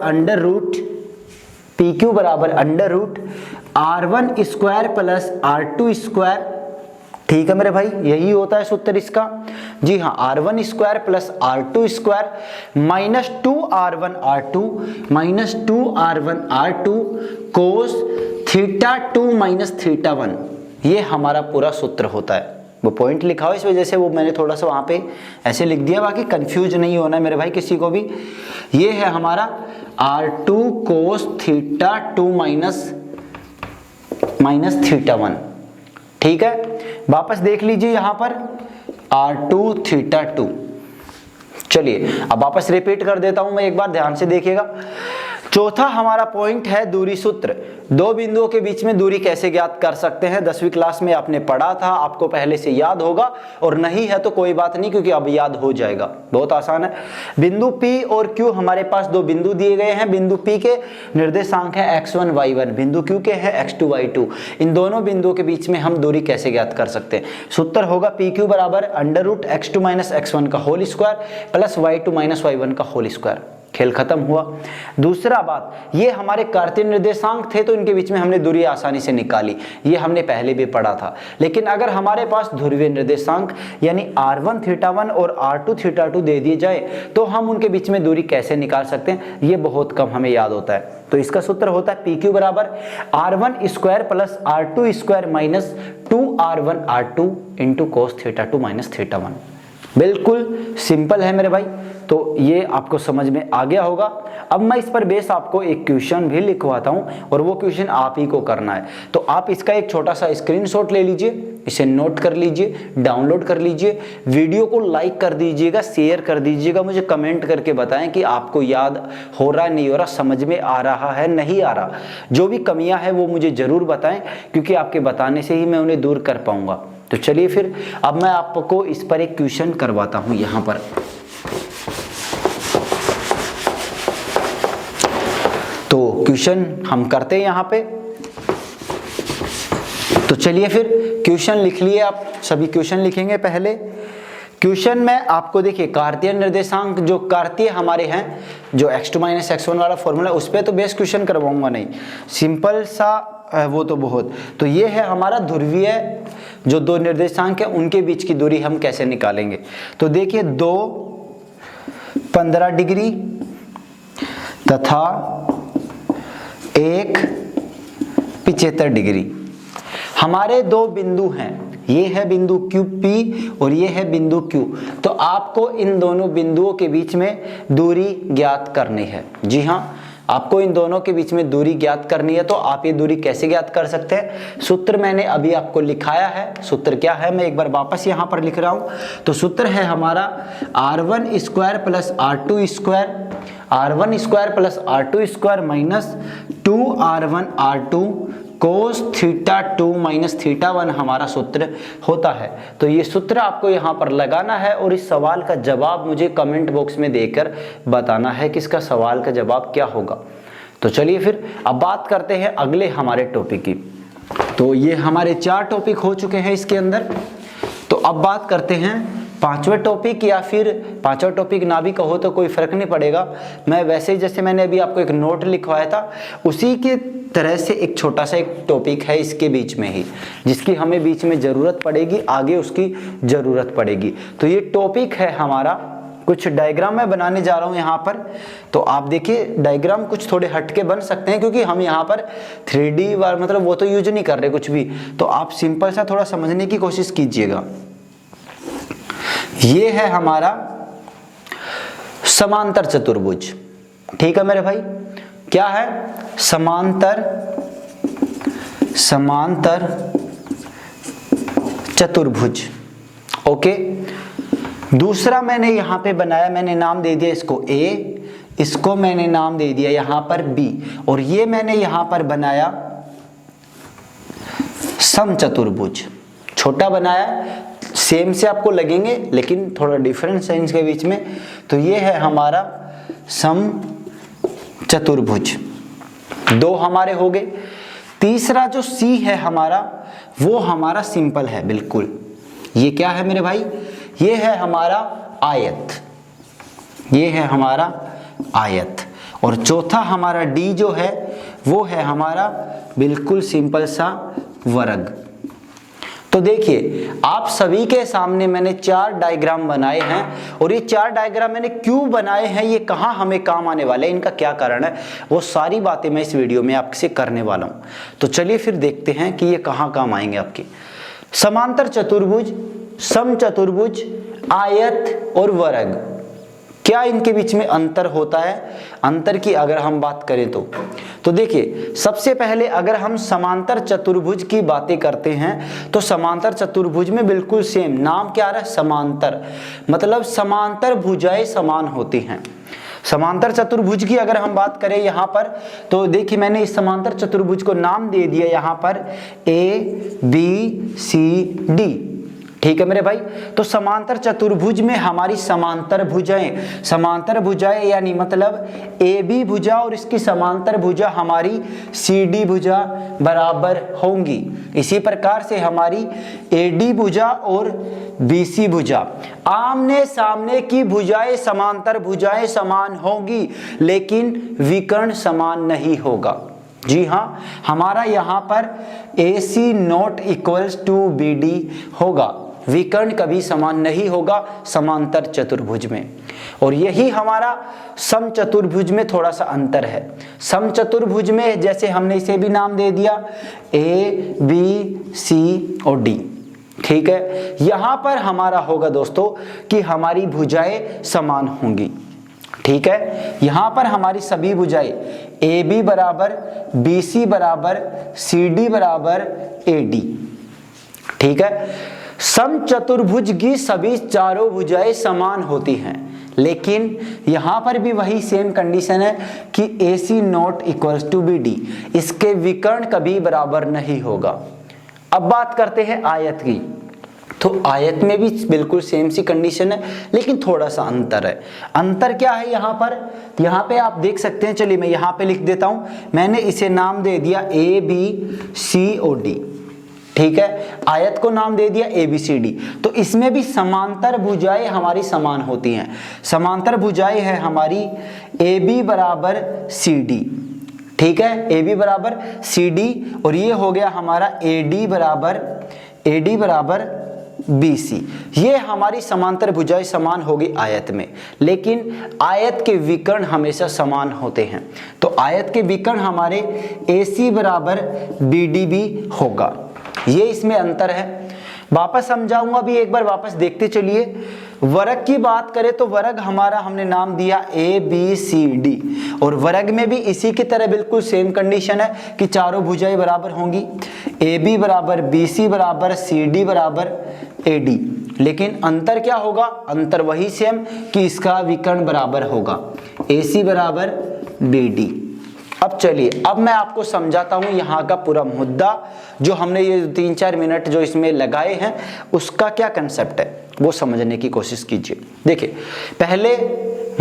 under root r1 square plus r2 square, ठीक है मेरे भाई, यही होता है सूत्र इसका। जी हाँ, r1 square plus r2 square minus 2r1r2 कोस θ2 माइनस θ1, ये हमारा पूरा सूत्र होता है। वो पॉइंट लिखा हो इस वजह से वो मैंने थोड़ा सा वहां पे ऐसे लिख दिया, बाकी कंफ्यूज नहीं होना है मेरे भाई किसी को भी। ये है हमारा r2 कोस θ2 माइनस θ1, ठीक है। वापस देख लीजिए यहां पर r2 θ2। चलिए अब वापस रिपीट कर देता हूं मैं एक बार, ध्यान से देखिएगा। चौथा हमारा पॉइंट है दूरी सूत्र। दो बिंदुओं के बीच में दूरी कैसे ज्ञात कर सकते हैं, 10वीं क्लास में आपने पढ़ा था, आपको पहले से याद होगा, और नहीं है तो कोई बात नहीं क्योंकि अब याद हो जाएगा, बहुत आसान है। बिंदु P और Q हमारे पास दो बिंदु दिए गए हैं। बिंदु P के निर्देशांक है x1 y1, बिंदु Q के है x2 y2। इन दोनों बिंदुओं के बीच में हम दूरी कैसे ज्ञात कर सकते हैं। सूत्र होगा PQ बराबर under root x2 minus x1 का whole square plus y2 minus y1 का होल स्क्वायर। खेल खत्म हुआ। दूसरा बात, ये हमारे कार्तीय निर्देशांक थे तो इनके बीच में हमने दूरी आसानी से निकाली, ये हमने पहले भी पढ़ा था। लेकिन अगर हमारे पास ध्रुवीय निर्देशांक यानी r1 θ1 और r2 θ2 दे दिए जाए तो हम उनके बीच में दूरी कैसे निकाल सकते हैं, ये बहुत कम हमें याद होता है। तो इसका सूत्र होता है PQ बराबर r1 square plus r2 square minus 2r1 r2 into cos θ2 minus θ1। बिल्कुल सिंपल है मेरे भाई, तो ये आपको समझ में आ गया होगा। अब मैं इस पर बेस आपको एक क्वेश्चन भी लिखवाता हूं और वो क्वेश्चन आप ही को करना है। तो आप इसका एक छोटा सा स्क्रीनशॉट ले लीजिए, इसे नोट कर लीजिए, डाउनलोड कर लीजिए, वीडियो को लाइक कर दीजिएगा, शेयर कर दीजिएगा, मुझे कमेंट करके बताएं कि आपको याद हो रहा नहीं हो रहा, समझ में आ रहा है नहीं आ रहा। जो भी कमियां हैं वो मुझे जरूर बताएं, क्योंकि आपके बताने से ही मैं उन्हें दूर कर पाऊंगा। तो चलिए फिर अब मैं आपको इस पर एक क्वेश्चन करवाता हूं यहां पर। तो क्वेश्चन हम करते हैं यहां पे। तो चलिए फिर क्वेश्चन लिख लिए आप, सभी क्वेश्चन लिखेंगे। पहले क्वेश्चन में आपको देखिए कार्तीय निर्देशांक जो कार्तीय हमारे हैं, जो x2 - x1 वाला फॉर्मूला, उस पर तो बेस क्वेश्चन करवाऊंगा नहीं, सिंपल सा वो तो बहुत। तो ये है हमारा ध्रुवीय जो दो निर्देशांक है उनके बीच की दूरी हम कैसे निकालेंगे। तो देखिए 2 15 डिग्री तथा 1 75 डिग्री हमारे दो बिंदु हैं, ये है बिंदु QP और ये है बिंदु Q। तो आपको इन दोनों बिंदुओं के बीच में दूरी ज्ञात करनी है। जी हाँ, आपको इन दोनों के बीच में दूरी ज्ञात करनी है। तो आप ये दूरी कैसे ज्ञात कर सकते हैं, सूत्र मैंने अभी आपको लिखाया है। सूत्र क्या है, मैं एक बार वापस यहाँ पर लिख रहा हूँ। तो सूत्र है हमारा r1 square plus r2 square, r1 square plus r2 square minus 2r1 r2 cos θ2 minus θ1 हमारा सूत्र होता है। तो ये सूत्र आपको यहाँ पर लगाना है और इस सवाल का जवाब मुझे कमेंट बॉक्स में देकर बताना है कि इसका सवाल का जवाब क्या होगा। तो चलिए फिर अब बात करते हैं अगले हमारे टॉपिक की। तो ये हमारे 4 टॉपिक हो चुके हैं इसके अंदर। तो अब बात करते हैं 5वें टॉपिक, या फिर 5वां टॉपिक ना भी कहो तो कोई फर्क नहीं पड़ेगा। मैं वैसे ही जैसे मैंने अभी आपको एक नोट लिखवाया था उसी के तरह से एक छोटा सा एक टॉपिक है इसके बीच में ही, जिसकी हमें बीच में ज़रूरत पड़ेगी, आगे उसकी ज़रूरत पड़ेगी। तो ये टॉपिक है हमारा, कुछ डायग्राम मैं बनाने जा रहा हूँ यहाँ पर। तो आप देखिए डायग्राम कुछ थोड़े हटके बन सकते हैं, क्योंकि हम यहाँ पर 3D मतलब वो तो यूज नहीं कर रहे कुछ भी। तो आप सिंपल सा थोड़ा समझने की कोशिश कीजिएगा। ये है हमारा समांतर चतुर्भुज, ठीक है मेरे भाई। क्या है, समांतर चतुर्भुज। ओके, दूसरा मैंने यहां पे बनाया, मैंने नाम दे दिया इसको A, इसको मैंने नाम दे दिया यहां पर B, और ये मैंने यहां पर बनाया समचतुर्भुज। छोटा बनाया, सेम से आपको लगेंगे लेकिन थोड़ा डिफरेंस है इनके बीच में। तो ये है हमारा समचतुर्भुज, 2 हमारे हो गए। तीसरा जो C है हमारा, वो हमारा सिंपल है बिल्कुल। ये क्या है मेरे भाई, ये है हमारा आयत, ये है हमारा आयत। और चौथा हमारा D जो है वो है हमारा बिल्कुल सिंपल सा वर्ग। तो देखिए आप सभी के सामने मैंने 4 डायग्राम बनाए हैं, और ये 4 डायग्राम मैंने क्यों बनाए हैं, ये कहाँ हमें काम आने वाले हैं, इनका क्या कारण है, वो सारी बातें मैं इस वीडियो में आपसे करने वाला हूँ। तो चलिए फिर देखते हैं कि ये कहाँ काम आएंगे आपके। समांतर चतुर्भुज, समचतुर्भुज, आयत और वर्ग, क्या इनके बीच में अंतर होता है। अंतर की अगर हम बात करें तो देखिए सबसे पहले अगर हम समांतर चतुर्भुज की बातें करते हैं तो समांतर चतुर्भुज में बिल्कुल सेम, नाम क्या आ रहा है, समांतर, मतलब समांतर भुजाएं समान होती हैं। समांतर चतुर्भुज की अगर हम बात करें यहाँ पर, तो देखिए मैंने इस समांतर चतुर्भुज को नाम दे दिया यहाँ पर A B C D। ठीक है मेरे भाई। तो समांतर चतुर्भुज में हमारी समांतर भुजाएं यानी मतलब ए बी भुजा और इसकी समांतर भुजा हमारी सी डी भुजा बराबर होंगी। इसी प्रकार से हमारी ए डी भुजा और बी सी भुजा, आमने सामने की भुजाएं समांतर भुजाएं समान होंगी लेकिन विकर्ण समान नहीं होगा। जी हाँ, हमारा यहाँ पर AC not equals to BD होगा, विकर्ण कभी समान नहीं होगा समांतर चतुर्भुज में। और यही हमारा समचतुर्भुज में थोड़ा सा अंतर है। समचतुर्भुज में जैसे हमने इसे भी नाम दे दिया A B C और D, ठीक है। यहाँ पर हमारा होगा दोस्तों कि हमारी भुजाएं समान होंगी, ठीक है। यहां पर हमारी सभी भुजाएं ए बी बराबर बी सी बराबर सी डी बराबर ए डी, ठीक है। समचतुर्भुज की सभी चारों भुजाएं समान होती हैं, लेकिन यहां पर भी वही सेम कंडीशन है कि A C not equals to B D, इसके विकर्ण कभी बराबर नहीं होगा। अब बात करते हैं आयत की। तो आयत में भी बिल्कुल सेम सी कंडीशन है, लेकिन थोड़ा सा अंतर है। अंतर क्या है यहाँ पर? यहाँ पे आप देख सकते हैं, चलिए मैं यहाँ पे लिख देता हूँ। मैंने इसे नाम दे दिया A B C O D, ठीक है। आयत को नाम दे दिया ए बी सी डी। तो इसमें भी समांतर भुजाएं हमारी समान होती हैं। समांतर भुजाएं है हमारी ए बी बराबर सी डी, ठीक है, ए बी बराबर सी डी, और ये हो गया हमारा ए डी बराबर बी सी। ये हमारी समांतर भुजाएं समान होगी आयत में, लेकिन आयत के विकर्ण हमेशा समान होते हैं। तो आयत के विकर्ण हमारे ए सी बराबर बी डी भी होगा, ये इसमें अंतर है। वापस समझाऊंगा अभी एक बार, वापस देखते चलिए। वर्ग की बात करें तो वर्ग हमारा हमने नाम दिया ए बी सी डी, और वर्ग में भी इसी की तरह बिल्कुल सेम कंडीशन है कि चारों भुजाएं बराबर होंगी, ए बी बराबर बी सी बराबर सी डी बराबर ए डी। लेकिन अंतर क्या होगा? अंतर वही सेम कि इसका विकर्ण बराबर होगा, ए सी बराबर बी डी। अब चलिए, अब मैं आपको समझाता हूं यहाँ का पूरा मुद्दा, जो हमने ये 3-4 मिनट जो इसमें लगाए हैं उसका क्या कंसेप्ट है वो समझने की कोशिश कीजिए। देखिए, पहले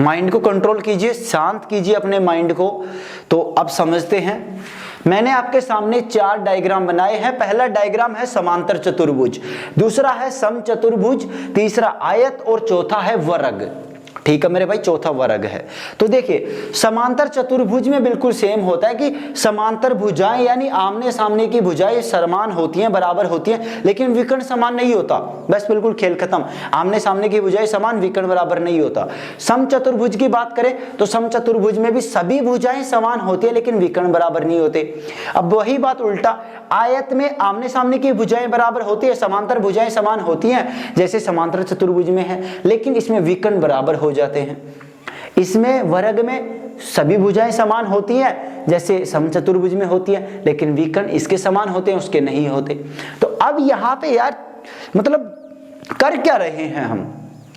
माइंड को कंट्रोल कीजिए, शांत कीजिए अपने माइंड को। तो अब समझते हैं। मैंने आपके सामने 4 डायग्राम बनाए हैं। पहला डायग्राम है समांतर चतुर्भुज, दूसरा है समचतुर्भुज, तीसरा आयत और चौथा है वर्ग, ठीक है मेरे भाई, चौथा वर्ग है। तो देखिए, समांतर चतुर्भुज में बिल्कुल सेम होता है कि समांतर भुजाएं यानी आमने सामने की भुजाएं समान होती हैं, बराबर होती हैं, लेकिन विकर्ण समान नहीं होता। बस बिल्कुल खेल खत्म, आमने सामने की भुजाएं समान, विकर्ण बराबर नहीं होता। समचतुर्भुज की बात करें तो समचतुर्भुज में भी सभी भुजाएं समान होती है, लेकिन विकर्ण बराबर नहीं होते। अब वही बात उल्टा, आयत में आमने सामने की भुजाएं बराबर होती है, समांतर भुजाएं समान होती हैं जैसे समांतर चतुर्भुज में है, लेकिन इसमें विकर्ण बराबर हो जाते हैं। इसमें वर्ग में सभी भुजाएं समान होती हैं जैसे समचतुर्भुज में होती है, लेकिन विकर्ण इसके समान होते हैं, उसके नहीं होते। तो अब यहाँ पे यार मतलब कर क्या रहे हैं हम,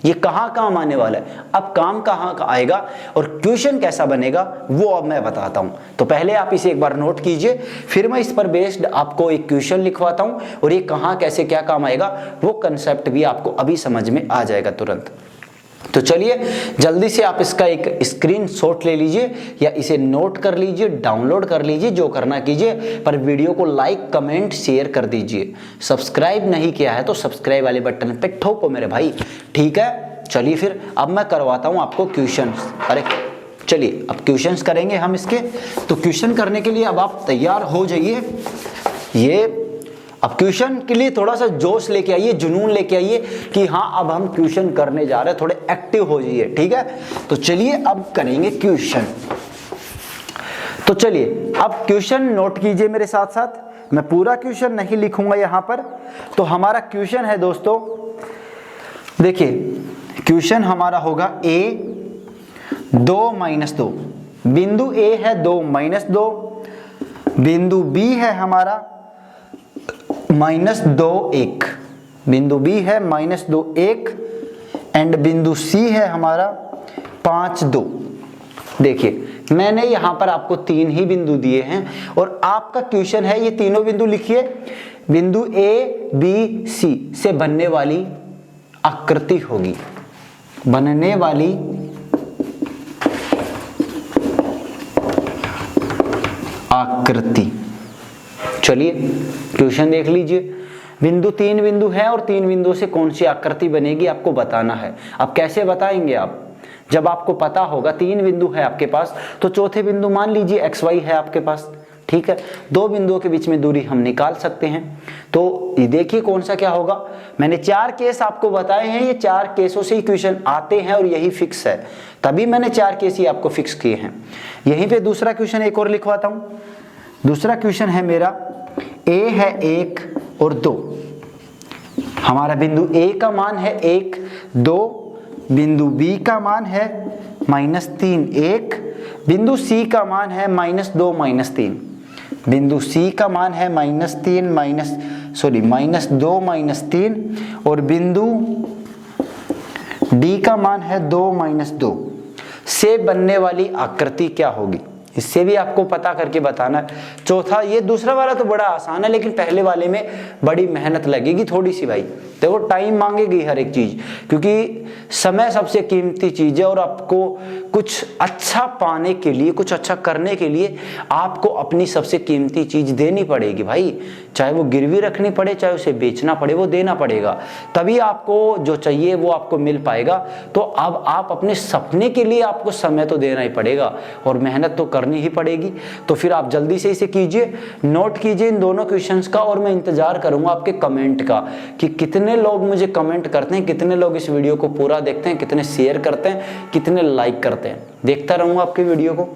ये कहाँ काम आने वाला है? अब काम कहाँ का आएगा और क्वेश्चन कैसा बनेगा वो अब मैं बताता हूँ। तो पहले आप इसे एक बार नोट कीजिए, फिर मैं इस पर बेस्ड आपको एक क्वेश्चन लिखवाता हूँ, और ये कहाँ कैसे क्या काम आएगा वो कंसेप्ट भी आपको अभी समझ में आ जाएगा तुरंत। तो चलिए जल्दी से आप इसका एक स्क्रीनशॉट ले लीजिए या इसे नोट कर लीजिए, डाउनलोड कर लीजिए, जो करना कीजिए, पर वीडियो को लाइक कमेंट शेयर कर दीजिए। सब्सक्राइब नहीं किया है तो सब्सक्राइब वाले बटन पे ठोको मेरे भाई, ठीक है। चलिए फिर अब मैं करवाता हूं आपको क्वेश्चन। अरे चलिए अब क्वेश्चंस करेंगे हम इसके। तो क्वेश्चन करने के लिए अब आप तैयार हो जाइए। ये अब क्वेश्चन के लिए थोड़ा सा जोश लेके आइए, जुनून लेके आइए कि हाँ अब हम क्वेश्चन करने जा रहे हैं, थोड़े एक्टिव हो जाइए, ठीक है। तो चलिए अब करेंगे क्वेश्चन। तो चलिए अब क्वेश्चन नोट कीजिए मेरे साथ साथ, मैं पूरा क्वेश्चन नहीं लिखूंगा यहाँ पर। तो हमारा क्वेश्चन है दोस्तों, देखिए क्वेश्चन हमारा होगा a 2 - 2, बिंदु A है 2 - 2, बिंदु B है हमारा -2 1, बिंदु B है -2 1 एंड बिंदु C है हमारा 5 2। देखिए मैंने यहां पर आपको 3 ही बिंदु दिए हैं और आपका क्वेश्चन है ये तीनों बिंदु लिखिए। बिंदु ए बी सी से बनने वाली आकृति होगी, बनने वाली आकृति। चलिए क्वेश्चन देख लीजिए। बिंदु 3 बिंदु है और 3 बिंदु से कौन सी आकृति बनेगी आपको बताना है। अब कैसे बताएंगे आप, जब आपको पता होगा 3 बिंदु है आपके पास, तो चौथे बिंदु मान लीजिए XY है आपके पास, ठीक है। 2 बिंदुओं के बीच में दूरी हम निकाल सकते हैं। तो ये देखिए कौन सा क्या होगा। मैंने 4 केस आपको बताए हैं, ये 4 केसों से ही क्वेश्चन आते हैं और यही फिक्स है, तभी मैंने 4 केस ही आपको फिक्स किए हैं। यहीं पे दूसरा क्वेश्चन एक और लिखवाता हूं। दूसरा क्वेश्चन है मेरा, A है 1 और 2, हमारा बिंदु A का मान है 1 2, बिंदु B का मान है -3 1, बिंदु C का मान है -2 -3, बिंदु C का मान है -2 -3 और बिंदु D का मान है 2 -2 से बनने वाली आकृति क्या होगी, इससे भी आपको पता करके बताना है। चौथा, ये दूसरा वाला तो बड़ा आसान है, लेकिन पहले वाले में बड़ी मेहनत लगेगी थोड़ी सी भाई। देखो टाइम मांगेगी हर एक चीज, क्योंकि समय सबसे कीमती चीज है और आपको कुछ अच्छा पाने के लिए, कुछ अच्छा करने के लिए आपको अपनी सबसे कीमती चीज देनी पड़ेगी भाई। चाहे वो गिरवी रखनी पड़े, चाहे उसे बेचना पड़े, वो देना पड़ेगा, तभी आपको जो चाहिए वो आपको मिल पाएगा। तो अब आप अपने सपने के लिए आपको समय तो देना ही पड़ेगा और मेहनत तो करनी ही पड़ेगी। तो फिर आप जल्दी से इसे कीजिए, नोट कीजिए इन दोनों क्वेश्चंस का, और मैं इंतजार करूंगा आपके कमेंट का कि कितने लोग मुझे कमेंट करते हैं, कितने लोग इस वीडियो को पूरा देखते हैं, कितने शेयर करते हैं, कितने लाइक करते हैं। देखता रहूंगा आपकी वीडियो को।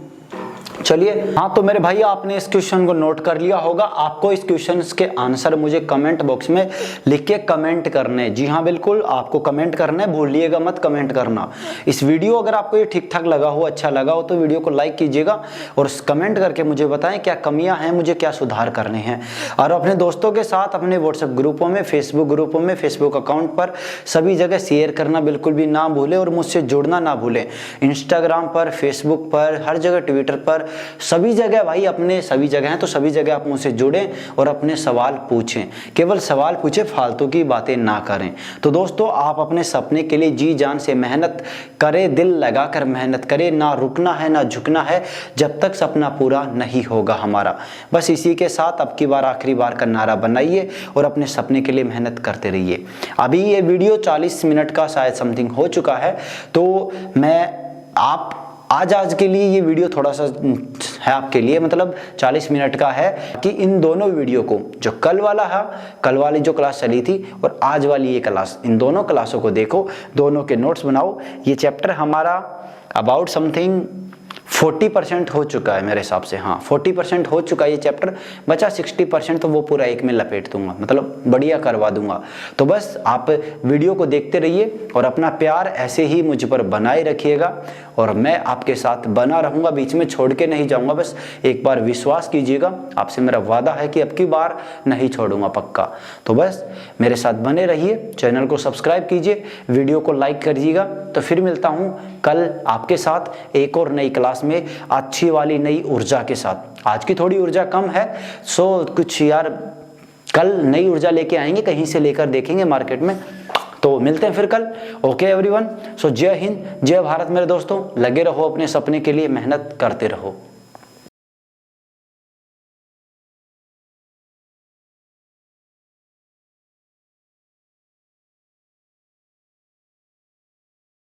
चलिए, हाँ तो मेरे भाई आपने इस क्वेश्चन को नोट कर लिया होगा। आपको इस क्वेश्चन के आंसर मुझे कमेंट बॉक्स में लिख के कमेंट करने। जी हाँ बिल्कुल, आपको कमेंट करना है, भूलिएगा मत कमेंट करना। इस वीडियो अगर आपको ये ठीक ठाक लगा हो, अच्छा लगा हो, तो वीडियो को लाइक कीजिएगा और कमेंट करके मुझे बताएं क्या कमियां हैं, मुझे क्या सुधार करने हैं। और अपने दोस्तों के साथ अपने व्हाट्सएप ग्रुपों में, फेसबुक ग्रुपों में, फेसबुक अकाउंट पर सभी जगह शेयर करना बिल्कुल भी ना भूलें और मुझसे जुड़ना ना भूलें। इंस्टाग्राम पर, फेसबुक पर, हर जगह, ट्विटर पर, सभी जगह भाई, अपने सभी जगह हैं तो सभी जगह आप मुझसे जुड़ें और अपने सवाल पूछें। केवल सवाल पूछें, फालतू की बातें ना करें। तो दोस्तों, आप अपने सपने के लिए जी जान से मेहनत करें, दिल लगाकर मेहनत करें, ना रुकना है ना झुकना है जब तक सपना पूरा नहीं होगा हमारा। बस इसी के साथ अब की बार आखिरी बार का नारा बनाइए और अपने सपने के लिए मेहनत करते रहिए। अभी ये वीडियो 40 मिनट का शायद समथिंग हो चुका है, तो मैं आज के लिए ये वीडियो थोड़ा सा है आपके लिए, मतलब 40 मिनट का है कि इन दोनों वीडियो को, जो कल वाला है, कल वाली जो क्लास चली थी और आज वाली ये क्लास, इन दोनों क्लासों को देखो, दोनों के नोट्स बनाओ। ये चैप्टर हमारा अबाउट समथिंग 40% हो चुका है मेरे हिसाब से। हाँ 40% हो चुका है ये चैप्टर, बचा 60% तो वो पूरा एक में लपेट दूंगा, मतलब बढ़िया करवा दूंगा। तो बस आप वीडियो को देखते रहिए और अपना प्यार ऐसे ही मुझ पर बनाए रखिएगा और मैं आपके साथ बना रहूंगा, बीच में छोड़ के नहीं जाऊंगा। बस एक बार विश्वास कीजिएगा, आपसे मेरा वादा है कि अब की बार नहीं छोड़ूंगा पक्का। तो बस मेरे साथ बने रहिए, चैनल को सब्सक्राइब कीजिए, वीडियो को लाइक करिएगा। तो फिर मिलता हूं कल आपके साथ एक और नई क्लास में, अच्छी वाली नई ऊर्जा के साथ। आज की थोड़ी ऊर्जा कम है, सो कुछ यार कल नई ऊर्जा लेके आएंगे, कहीं से लेकर देखेंगे मार्केट में। तो मिलते हैं फिर कल। ओके एवरीवन, सो जय हिंद, जय भारत मेरे दोस्तों। लगे रहो अपने सपने के लिए, मेहनत करते रहो।